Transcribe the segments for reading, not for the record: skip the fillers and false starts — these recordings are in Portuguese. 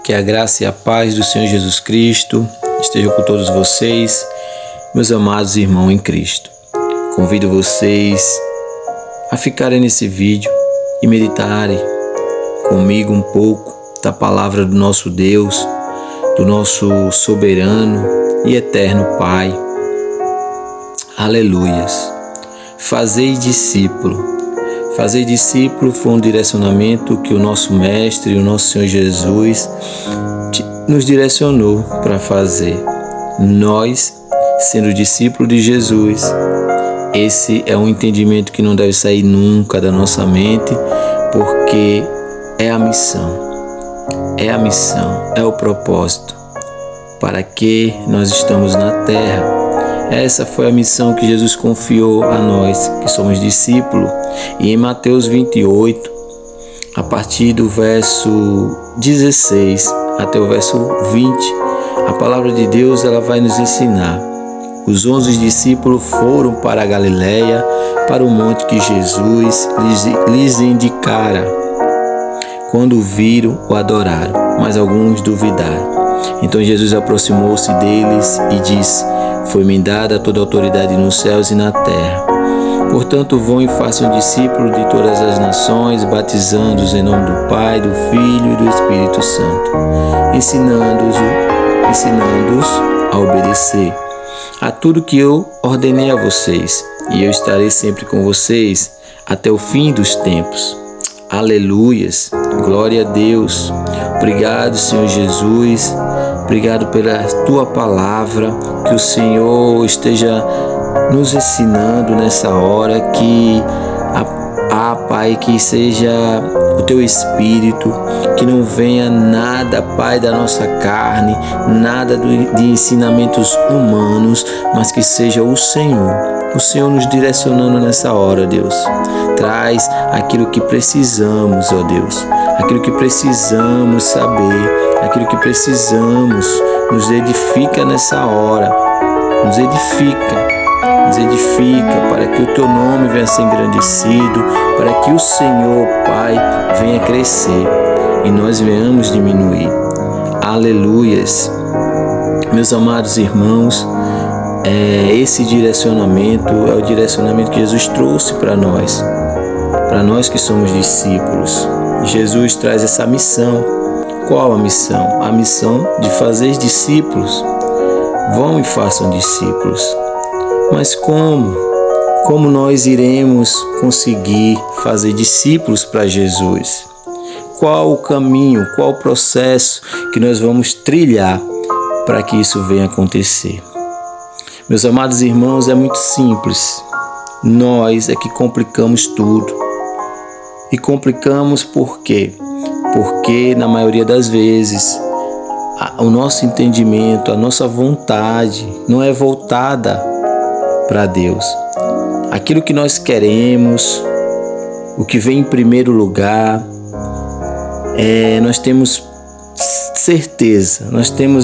Que a graça e a paz do Senhor Jesus Cristo estejam com todos vocês, meus amados irmãos em Cristo. Convido vocês a ficarem nesse vídeo e meditarem comigo um pouco da palavra do nosso Deus, do nosso soberano e eterno Pai. Aleluias. Fazei discípulo. Fazer discípulo foi um direcionamento que o nosso Mestre, o nosso Senhor Jesus, nos direcionou para fazer. Nós, sendo discípulos de Jesus, esse é um entendimento que não deve sair nunca da nossa mente, porque é a missão, é o propósito para que nós estamos na terra. Essa foi a missão que Jesus confiou a nós, que somos discípulos. E em Mateus 28, a partir do verso 16 até o verso 20, a palavra de Deus ela vai nos ensinar. Os 11 discípulos foram para a Galileia, para o monte que Jesus lhes indicara. Quando o viram, o adoraram, mas alguns duvidaram. Então Jesus aproximou-se deles e disse: Foi-me dada toda a autoridade nos céus e na terra. Portanto, vão e façam discípulos de todas as nações, batizando-os em nome do Pai, do Filho e do Espírito Santo, ensinando-os a obedecer a tudo que eu ordenei a vocês, e eu estarei sempre com vocês até o fim dos tempos. Aleluias, glória a Deus. Obrigado, Senhor Jesus, obrigado pela Tua palavra, que o Senhor esteja nos ensinando nessa hora, que Pai, que seja o Teu Espírito, que não venha nada, Pai, da nossa carne, nada de ensinamentos humanos, mas que seja o Senhor nos direcionando nessa hora, Deus. Traz aquilo que precisamos, ó Deus, aquilo que precisamos saber, aquilo que precisamos, nos edifica nessa hora, nos edifica para que o Teu nome venha a ser engrandecido, para que o Senhor, Pai, venha crescer e nós venhamos diminuir. Aleluias. Meus amados irmãos, esse direcionamento é o direcionamento que Jesus trouxe para nós que somos discípulos. Jesus traz essa missão. Qual a missão? A missão de fazer discípulos. Vão e façam discípulos. Mas como nós iremos conseguir fazer discípulos para Jesus? Qual o caminho, qual o processo que nós vamos trilhar para que isso venha acontecer? Meus amados irmãos, é muito simples. Nós é que complicamos tudo. E complicamos por quê? Porque na maioria das vezes o nosso entendimento, a nossa vontade não é voltada para Deus. Aquilo que nós queremos, o que vem em primeiro lugar, nós temos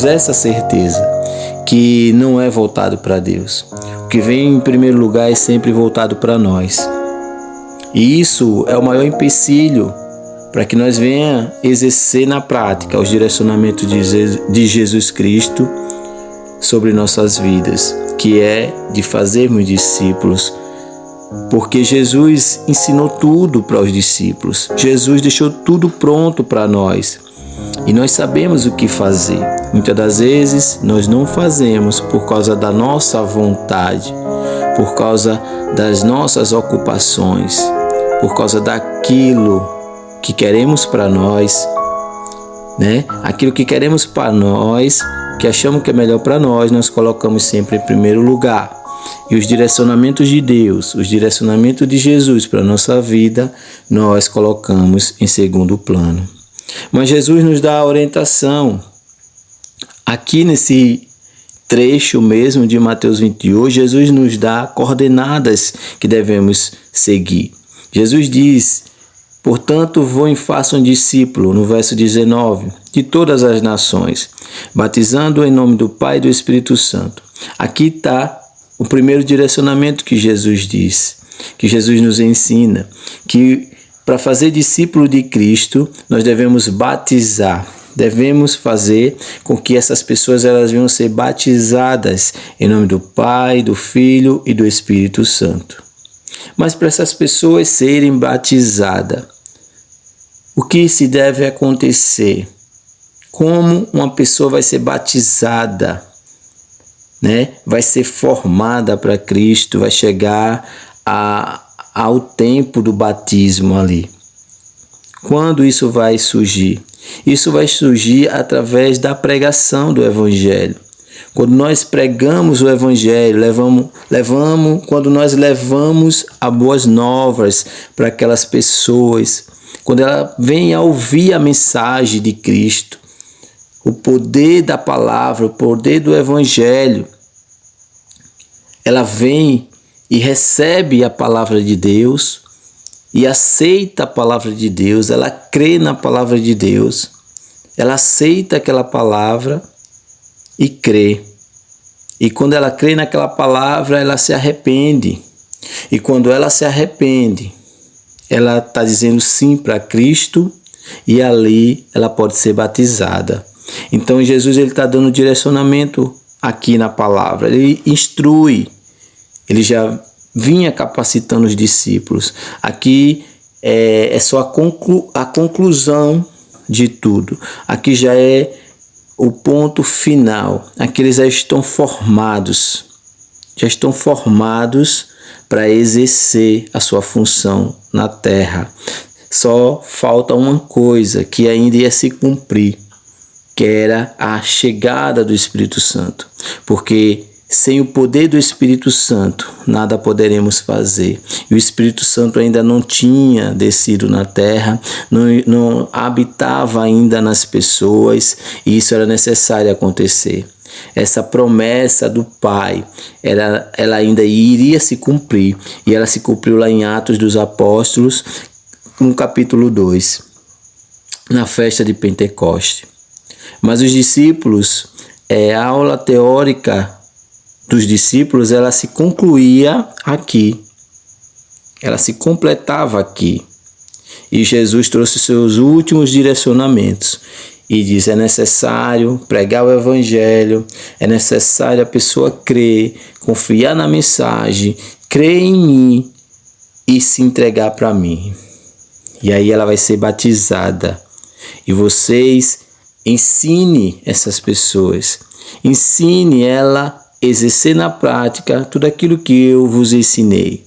essa certeza que não é voltado para Deus. O que vem em primeiro lugar é sempre voltado para nós. E isso é o maior empecilho para que nós venhamos exercer na prática os direcionamentos de Jesus Cristo sobre nossas vidas, que é de fazermos discípulos, porque Jesus ensinou tudo para os discípulos. Jesus deixou tudo pronto para nós e nós sabemos o que fazer. Muitas das vezes nós não fazemos por causa da nossa vontade, por causa das nossas ocupações, por causa daquilo que queremos para nós, né? Aquilo que queremos para nós, que achamos que é melhor para nós colocamos sempre em primeiro lugar. E os direcionamentos de Deus, os direcionamentos de Jesus para a nossa vida, nós colocamos em segundo plano. Mas Jesus nos dá a orientação. Aqui nesse trecho mesmo de Mateus 28, Jesus nos dá coordenadas que devemos seguir. Jesus diz: Portanto, vão e façam discípulo, no verso 19, de todas as nações, batizando em nome do Pai e do Espírito Santo. Aqui está o primeiro direcionamento que Jesus diz, que Jesus nos ensina, que para fazer discípulo de Cristo, nós devemos batizar. Devemos fazer com que essas pessoas elas venham ser batizadas em nome do Pai, do Filho e do Espírito Santo. Mas para essas pessoas serem batizadas, o que se deve acontecer? Como uma pessoa vai ser batizada, né? Vai ser formada para Cristo, vai chegar ao tempo do batismo ali. Quando isso vai surgir? Isso vai surgir através da pregação do Evangelho. Quando nós pregamos o Evangelho, quando nós levamos as boas novas para aquelas pessoas, quando ela vem a ouvir a mensagem de Cristo, o poder da palavra, o poder do Evangelho, ela vem e recebe a palavra de Deus e aceita a palavra de Deus, ela crê na palavra de Deus, ela aceita aquela palavra e crê. E quando ela crê naquela palavra, ela se arrepende. E quando ela se arrepende, ela está dizendo sim para Cristo e ali ela pode ser batizada. Então Jesus está dando direcionamento aqui na palavra, ele instrui, ele já vinha capacitando os discípulos. Aqui é só a conclusão de tudo. Aqui já é o ponto final. Aqui eles já estão formados para exercer a sua função na terra. Só falta uma coisa que ainda ia se cumprir, que era a chegada do Espírito Santo. Porque sem o poder do Espírito Santo, nada poderemos fazer. E o Espírito Santo ainda não tinha descido na terra, não habitava ainda nas pessoas, e isso era necessário acontecer. Essa promessa do Pai, ela ainda iria se cumprir, e ela se cumpriu lá em Atos dos Apóstolos, no capítulo 2, na festa de Pentecoste. Mas os discípulos, a aula teórica dos discípulos, ela se concluía aqui, ela se completava aqui. E Jesus trouxe seus últimos direcionamentos e diz: é necessário pregar o Evangelho, é necessário a pessoa crer, confiar na mensagem, crer em mim e se entregar para mim. E aí ela vai ser batizada. E vocês ensine essas pessoas, ensine ela exercer na prática tudo aquilo que eu vos ensinei.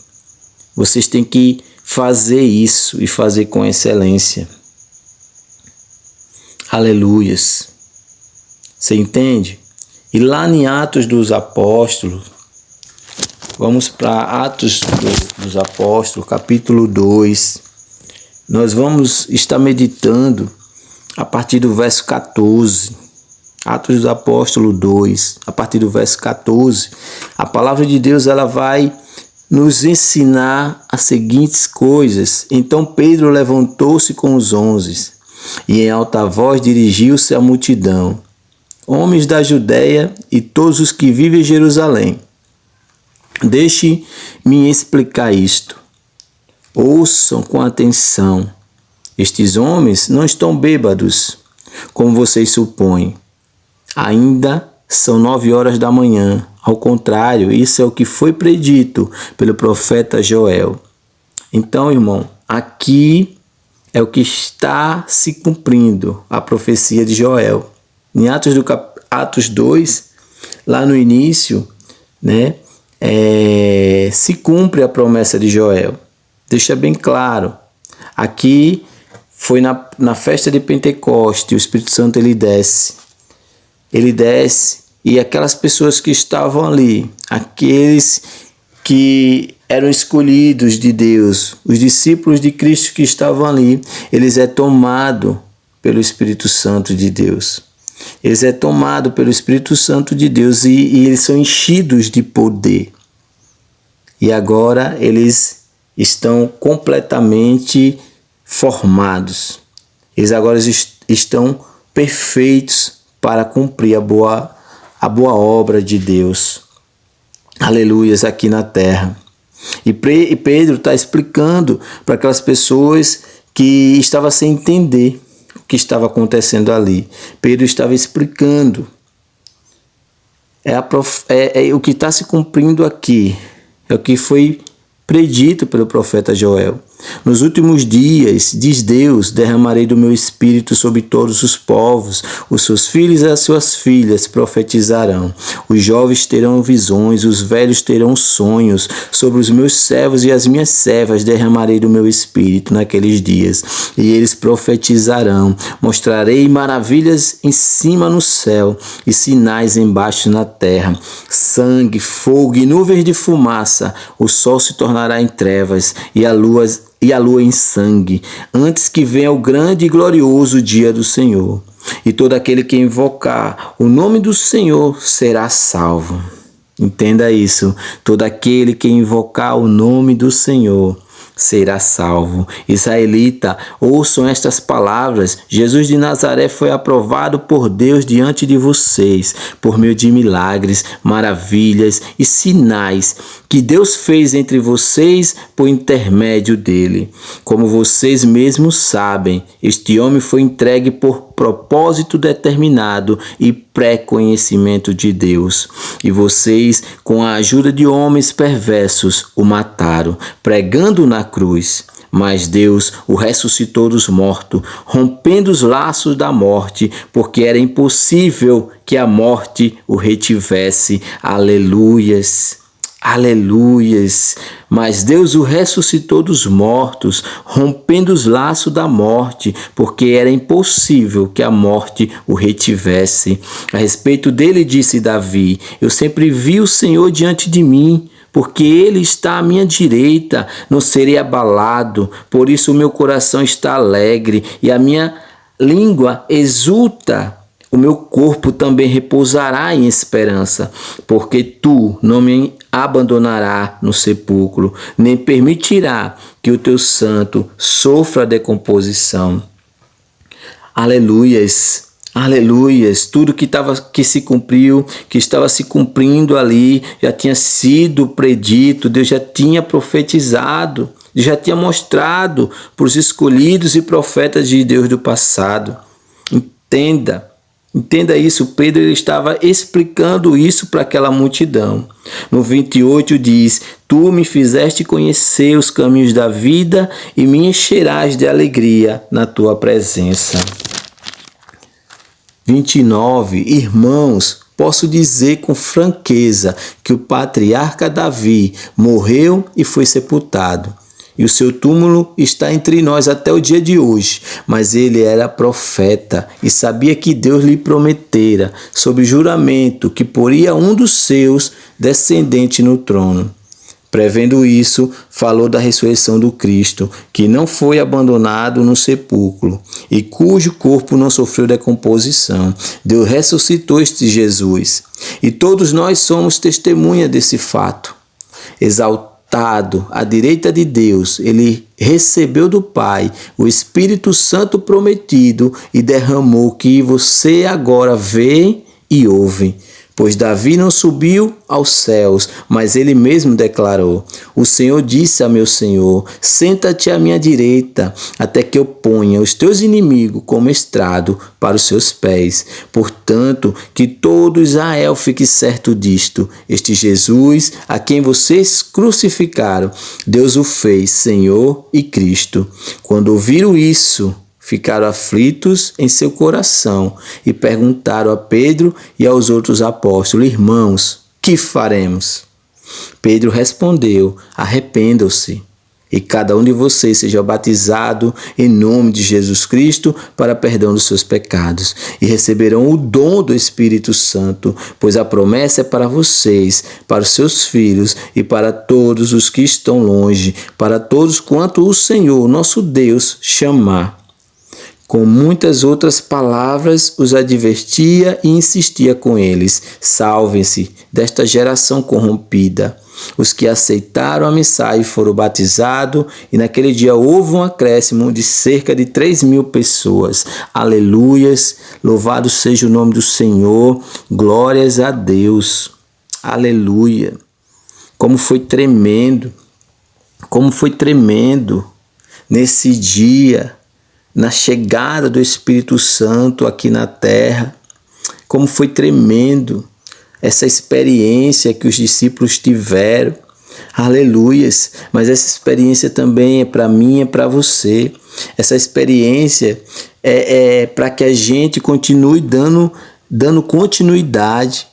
Vocês têm que fazer isso e fazer com excelência. Aleluias. Você entende? E lá em Atos dos Apóstolos, vamos para Atos dos Apóstolos, capítulo 2. Nós vamos estar meditando a partir do verso 14. Atos dos Apóstolos 2, a partir do verso 14, a palavra de Deus ela vai nos ensinar as seguintes coisas. Então Pedro levantou-se com os 11 e em alta voz dirigiu-se à multidão: homens da Judéia e todos os que vivem em Jerusalém, deixe-me explicar isto. Ouçam com atenção. Estes homens não estão bêbados, como vocês supõem. Ainda são 9 horas da manhã. Ao contrário, isso é o que foi predito pelo profeta Joel. Então, irmão, aqui é o que está se cumprindo, a profecia de Joel. Em Atos 2, lá no início, né, se cumpre a promessa de Joel. Deixa bem claro. Aqui foi na festa de Pentecoste, o Espírito Santo ele desce. Ele desce e aquelas pessoas que estavam ali, aqueles que eram escolhidos de Deus, os discípulos de Cristo que estavam ali, eles é tomado pelo Espírito Santo de Deus. Eles é tomado pelo Espírito Santo de Deus e eles são enchidos de poder. E agora eles estão completamente formados. Eles agora estão perfeitos para cumprir a boa obra de Deus. Aleluias, aqui na terra. E Pedro está explicando para aquelas pessoas que estavam sem entender o que estava acontecendo ali. Pedro estava explicando. O que está se cumprindo aqui. É o que foi predito pelo profeta Joel. Nos últimos dias, diz Deus, derramarei do meu espírito sobre todos os povos. Os seus filhos e as suas filhas profetizarão. Os jovens terão visões, os velhos terão sonhos. Sobre os meus servos e as minhas servas derramarei do meu espírito naqueles dias. E eles profetizarão. Mostrarei maravilhas em cima no céu e sinais embaixo na terra. Sangue, fogo e nuvens de fumaça. O sol se tornará em trevas e a lua em sangue, antes que venha o grande e glorioso dia do Senhor. E todo aquele que invocar o nome do Senhor será salvo. Entenda isso. Todo aquele que invocar o nome do Senhor será salvo. Israelita, ouçam estas palavras. Jesus de Nazaré foi aprovado por Deus diante de vocês, por meio de milagres, maravilhas e sinais que Deus fez entre vocês por intermédio dele. Como vocês mesmos sabem, este homem foi entregue por propósito determinado e pré-conhecimento de Deus. E vocês, com a ajuda de homens perversos, o mataram, pregando na cruz. Mas Deus o ressuscitou dos mortos, rompendo os laços da morte, porque era impossível que a morte o retivesse. Aleluias! Aleluias! Mas Deus o ressuscitou dos mortos, rompendo os laços da morte, porque era impossível que a morte o retivesse. A respeito dele disse Davi: eu sempre vi o Senhor diante de mim, porque ele está à minha direita, não serei abalado. Por isso o meu coração está alegre e a minha língua exulta. O meu corpo também repousará em esperança, porque tu não me abandonará no sepulcro, nem permitirá que o teu santo sofra decomposição. Aleluias! Aleluias! Tudo que se cumpriu, que estava se cumprindo ali, já tinha sido predito, Deus já tinha profetizado, já tinha mostrado para os escolhidos e profetas de Deus do passado. Entenda isso, Pedro estava explicando isso para aquela multidão. No 28 diz: tu me fizeste conhecer os caminhos da vida e me encherás de alegria na tua presença. 29. Irmãos, posso dizer com franqueza que o patriarca Davi morreu e foi sepultado. E o seu túmulo está entre nós até o dia de hoje. Mas ele era profeta e sabia que Deus lhe prometera, sob juramento, que poria um dos seus descendentes no trono. Prevendo isso, falou da ressurreição do Cristo, que não foi abandonado no sepulcro e cujo corpo não sofreu decomposição. Deus ressuscitou este Jesus. E todos nós somos testemunha desse fato. Exaltado à direita de Deus, ele recebeu do Pai o Espírito Santo prometido e derramou o que você agora vê e ouve. Pois Davi não subiu aos céus, mas ele mesmo declarou: o Senhor disse a meu Senhor: senta-te à minha direita, até que eu ponha os teus inimigos como estrado para os seus pés. Portanto, que todo Israel fique certo disto: este Jesus, a quem vocês crucificaram, Deus o fez Senhor e Cristo. Quando ouviram isso, ficaram aflitos em seu coração e perguntaram a Pedro e aos outros apóstolos: irmãos, que faremos? Pedro respondeu: arrependam-se e cada um de vocês seja batizado em nome de Jesus Cristo para perdão dos seus pecados, e receberão o dom do Espírito Santo, pois a promessa é para vocês, para os seus filhos e para todos os que estão longe, para todos quanto o Senhor, nosso Deus, chamar. Com muitas outras palavras, os advertia e insistia com eles: salvem-se desta geração corrompida. Os que aceitaram a mensagem foram batizados e naquele dia houve um acréscimo de cerca de 3.000 pessoas. Aleluias! Louvado seja o nome do Senhor. Glórias a Deus. Aleluia! Como foi tremendo! Como foi tremendo nesse dia! na chegada do Espírito Santo aqui na terra. Como foi tremendo essa experiência que os discípulos tiveram. Aleluias! Mas essa experiência também é para mim, é para você. Essa experiência é para que a gente continue dando continuidade.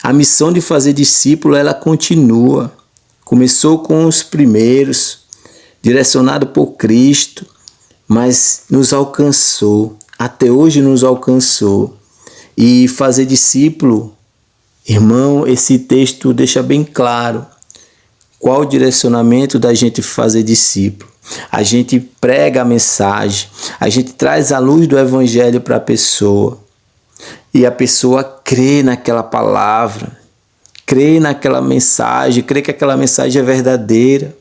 A missão de fazer discípulo, ela continua. Começou com os primeiros, direcionado por Cristo, mas nos alcançou. Até hoje nos alcançou. E fazer discípulo, irmão, esse texto deixa bem claro qual o direcionamento da gente fazer discípulo. A gente prega a mensagem, a gente traz a luz do evangelho para a pessoa. E a pessoa crê naquela palavra, crê naquela mensagem, crê que aquela mensagem é verdadeira.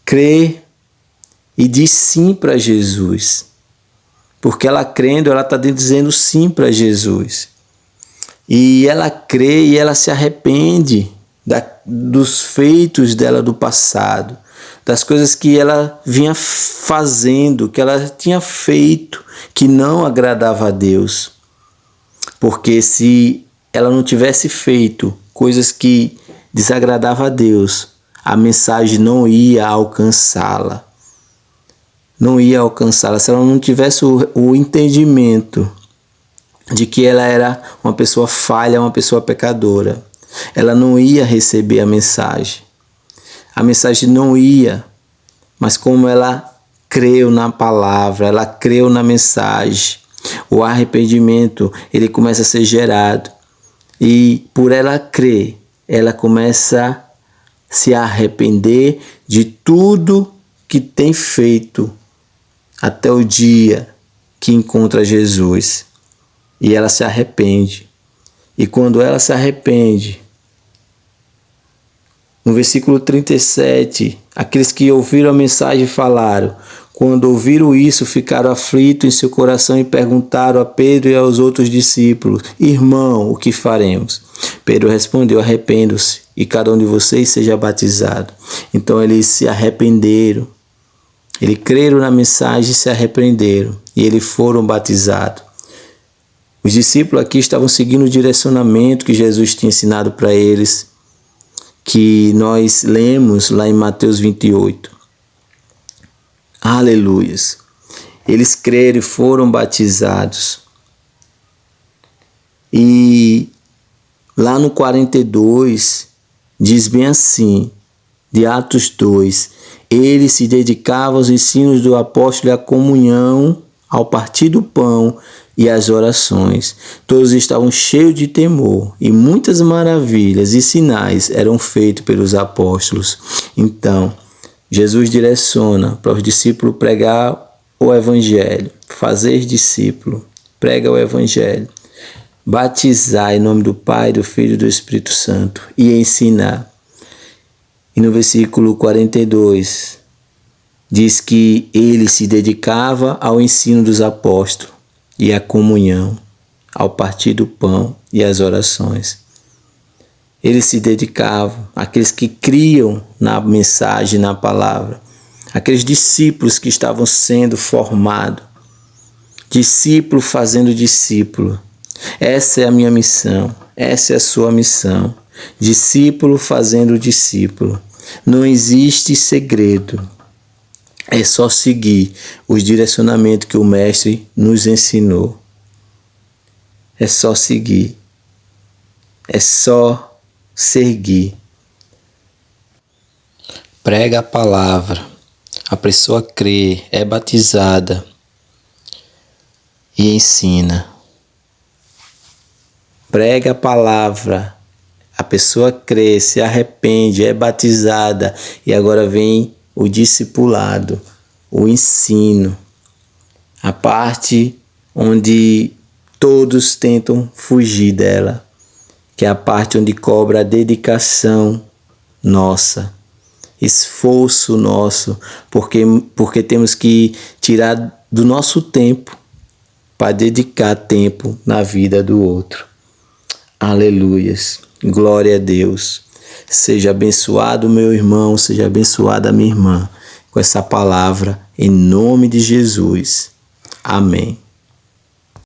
Crê e diz sim para Jesus. Porque ela crendo, ela está dizendo sim para Jesus. E ela crê e ela se arrepende dos feitos dela do passado, das coisas que ela vinha fazendo, que ela tinha feito, que não agradava a Deus. Porque se ela não tivesse feito coisas que desagradavam a Deus, a mensagem não ia alcançá-la. Não ia alcançá-la se ela não tivesse o entendimento de que ela era uma pessoa falha, uma pessoa pecadora. Ela não ia receber a mensagem. A mensagem não ia, mas como ela creu na palavra, ela creu na mensagem, o arrependimento, ele começa a ser gerado. E por ela crer, ela começa a se arrepender de tudo que tem feito até o dia que encontra Jesus. E ela se arrepende. E quando ela se arrepende, no versículo 37, aqueles que ouviram a mensagem falaram: quando ouviram isso, ficaram aflitos em seu coração e perguntaram a Pedro e aos outros discípulos: irmão, o que faremos? Pedro respondeu: arrependam-se e cada um de vocês seja batizado. Então eles se arrependeram. Eles creram na mensagem e se arrependeram. E eles foram batizados. Os discípulos aqui estavam seguindo o direcionamento que Jesus tinha ensinado para eles, que nós lemos lá em Mateus 28. Aleluias! Eles creram e foram batizados. E lá no 42, diz bem assim, de Atos 2, eles se dedicavam aos ensinos do apóstolo e à comunhão, ao partir do pão e às orações. Todos estavam cheios de temor e muitas maravilhas e sinais eram feitos pelos apóstolos. Então, Jesus direciona para os discípulos pregar o evangelho, fazer discípulo, prega o evangelho, batizar em nome do Pai, do Filho e do Espírito Santo e ensinar. E no versículo 42 diz que ele se dedicava ao ensino dos apóstolos e à comunhão, ao partir do pão e às orações. Eles se dedicavam, aqueles que criam na mensagem, na palavra, aqueles discípulos que estavam sendo formados, discípulo fazendo discípulo. Essa é a minha missão, essa é a sua missão, discípulo fazendo discípulo. Não existe segredo, é só seguir os direcionamentos que o Mestre nos ensinou. É só seguir, é só seguir. Prega a palavra, a pessoa crê, é batizada e ensina. Prega a palavra, a pessoa crê, se arrepende, é batizada e agora vem o discipulado, o ensino, a parte onde todos tentam fugir dela, que é a parte onde cobra a dedicação nossa, esforço nosso, porque temos que tirar do nosso tempo para dedicar tempo na vida do outro. Aleluias, glória a Deus. Seja abençoado meu irmão, seja abençoada minha irmã com essa palavra Em nome de Jesus. Amém.